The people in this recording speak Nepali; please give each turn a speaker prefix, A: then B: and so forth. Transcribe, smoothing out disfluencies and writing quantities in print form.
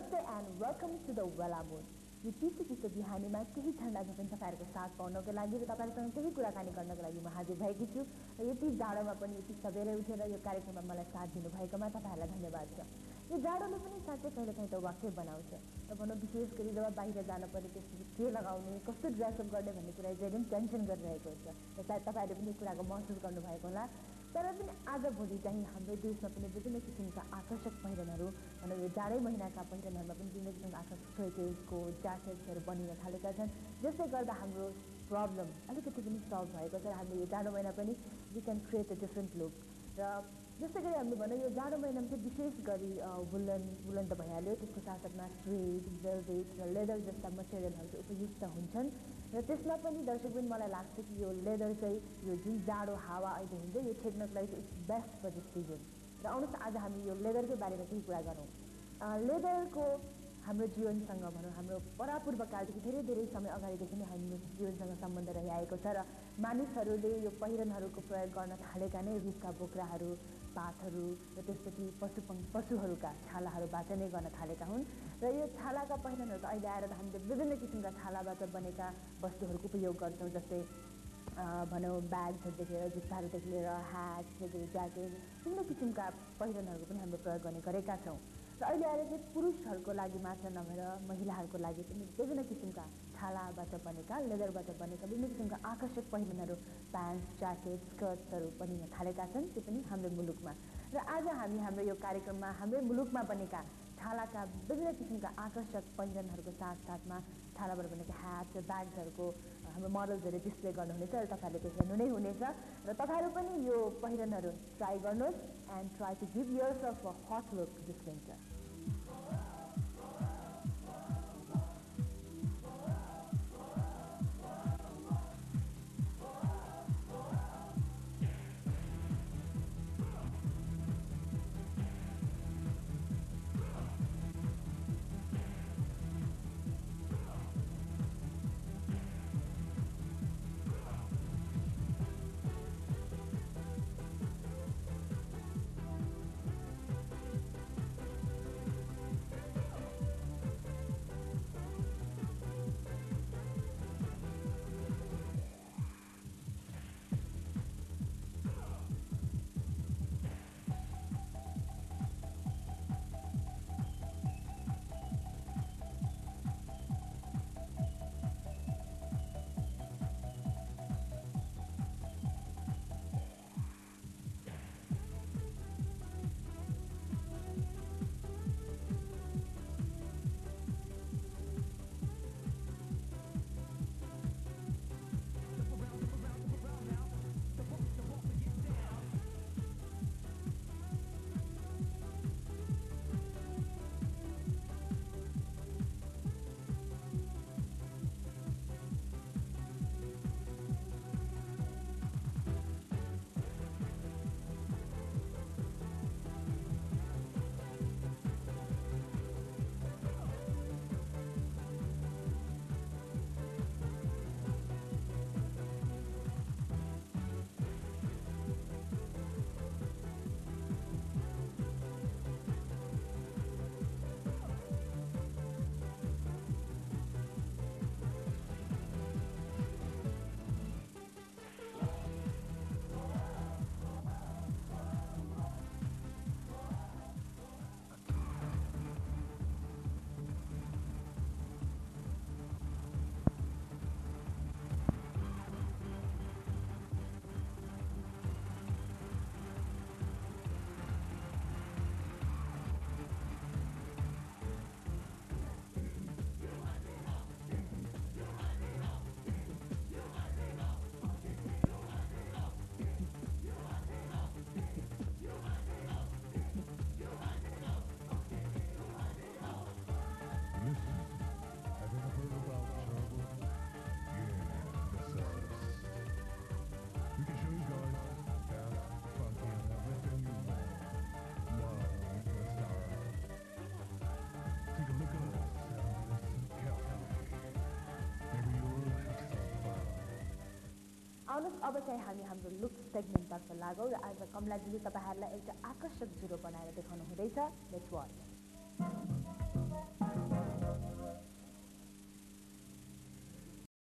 A: नमस्ते एन्ड वेलकम टु द वेला मुन। यो चिसो चिसो बिहानीमा केही ठन्डा झपन तपाईँहरूको साथ पाउनको लागि र तपाईँहरूसँग केही कुराकानी गर्नको लागि म हाजिर भएकी छु र यति जाडोमा पनि यति सबेरै उठेर यो कार्यक्रममा मलाई साथ दिनुभएकोमा तपाईँहरूलाई धन्यवाद छ। यो जाडोले पनि साँच्चै कहिलेकाहीँ त वाक्कै बनाउँछ र भनौँ विशेष गरी जब बाहिर जानु पर्यो त्यसपछि के लगाउने कस्तो ड्रेसअप गर्ने भन्ने कुरा जहिले पनि टेन्सन गरिरहेको हुन्छ र सायद तपाईँहरूले पनि यो कुराको महसुस गर्नुभएको होला। तर पनि आजभोलि चाहिँ हाम्रो देशमा पनि विभिन्न किसिमका आकर्षक पहिरनहरू भनौँ यो जाडै महिनाका पहिरनहरूमा पनि विभिन्न किसिमका आकर्षक स्वेटर्सको ज्याकेट्सहरू बनिन थालेका छन्, जसले गर्दा हाम्रो प्रब्लम अलिकति पनि सल्भ भएको छ र हामीले यो जाडो महिना पनि we can create a different look. र जस्तै गरी हामीले भनौँ यो जाडो महिनामा चाहिँ विशेष गरी वुलन त भइहाल्यो, त्यसको साथसाथमा स्वेट, वेलभेट र लेदर जस्ता मटेरियलहरू चाहिँ उपयुक्त हुन्छन् र त्यसमा पनि दर्शक पनि मलाई लाग्छ कि यो लेदर चाहिँ यो जुन जाडो हावा अहिले हुन्छ यो छेक्नको लागि चाहिँ it's best for this season. र आउनुहोस् आज हामी यो लेदरकै बारेमा केही कुरा गरौँ। लेदरको हाम्रो जीवनसँग भनौँ हाम्रो परापूर्वकालदेखि धेरै धेरै समय अगाडिदेखि नै हाम्रो जीवनसँग सम्बन्ध रहिआएको छ र मानिसहरूले यो पहिरनहरूको प्रयोग गर्न थालेका नै रुखका बोक्राहरू, पातहरू र त्यसपछि पशुहरूका छालाहरूबाट नै गर्न थालेका हुन्। र यो छालाका पहिरनहरू त अहिले आएर हामीले विभिन्न किसिमका छालाबाट बनेका वस्तुहरूको उपयोग गर्छौँ, जस्तै भनौँ ब्याग्सहरूदेखि लिएर जुत्ताहरूदेखि लिएर ह्याट्सदेखि लिएर ज्याकेट विभिन्न किसिमका पहिरनहरूको पनि हामीले प्रयोग गर्ने गरेका छौँ। र अहिले आएर चाहिँ पुरुषहरूको लागि मात्र नभएर महिलाहरूको लागि पनि विभिन्न किसिमका छालाबाट बनेका लेदरबाट बनेका विभिन्न किसिमका आकर्षक पहिरनहरू प्यान्ट, ज्याकेट, स्कर्ट्सहरू बनिन थालेका छन्, त्यो पनि हाम्रो मुलुकमा। र आज हामी हाम्रो यो कार्यक्रममा हाम्रै मुलुकमा बनेका छालाका विभिन्न किसिमका आकर्षक पहिरनहरूको साथसाथमा छालाबाट बनेका ह्याट र ब्याग्सहरूको हाम्रो मोडल्सहरू डिस्प्ले गर्नुहुनेछ र तपाईँहरूले त्यो हेर्नु नै हुनेछ र तपाईँहरू पनि यो पहिरनहरू ट्राई गर्नुहोस् and try to give yourself a hot look this winter. आउनुहोस् अब चाहिँ हामी हाम्रो लुक सेगमेन्टतर्फ लागौँ र आज कमलाजीले तपाईँहरूलाई एउटा आकर्षक जुरो बनाएर देखाउनु हुँदैछ। Let's watch. धन्यवाद।